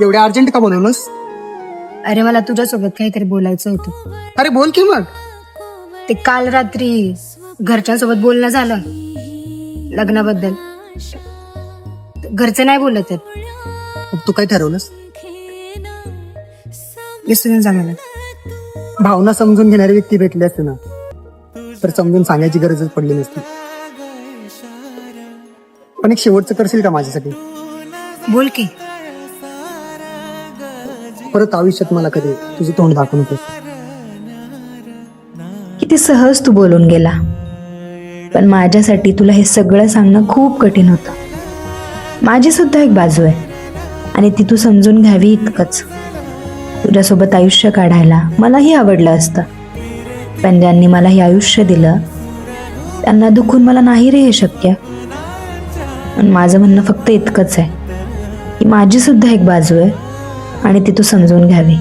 एवढ्या अर्जंट का बोलवलंस? अरे मला तुझ्यासोबत काहीतरी बोलायचं होतं. अरे बोल की मग. ते काल रात्री घरच्यांसोबत बोलणं झालं लग्नाबद्दल. घरचे नाही बोलत आहेत. मग तू काय ठरवलंस? विसरून जा मला. भावना समजून घेणारी व्यक्ती भेटली असते ना तर समजून सांगायची गरजच पडली नसती. पण एक शेवटचं करशील का माझ्यासाठी? बोल की. परत आयुष्यात मला कधी तुझं तोंड दाखवू नकोस. किती सहज तू बोलून गेला, पण माझ्यासाठी तुला हे सगळं सांगणं खूप कठीण होतं. माझी सुद्धा एक बाजू आहे आणि ती तू समजून घ्यावी इतकंच. तुझ्यासोबत आयुष्य काढायला मलाही आवडलं असतं, पण ज्यांनी मला हे आयुष्य दिलं त्यांना दुखून मला नाही रे हे शक्य. पण माझं म्हणणं फक्त इतकंच आहे की माझी सुद्धा एक बाजू आहे आणि ती तू समजून घ्यावी.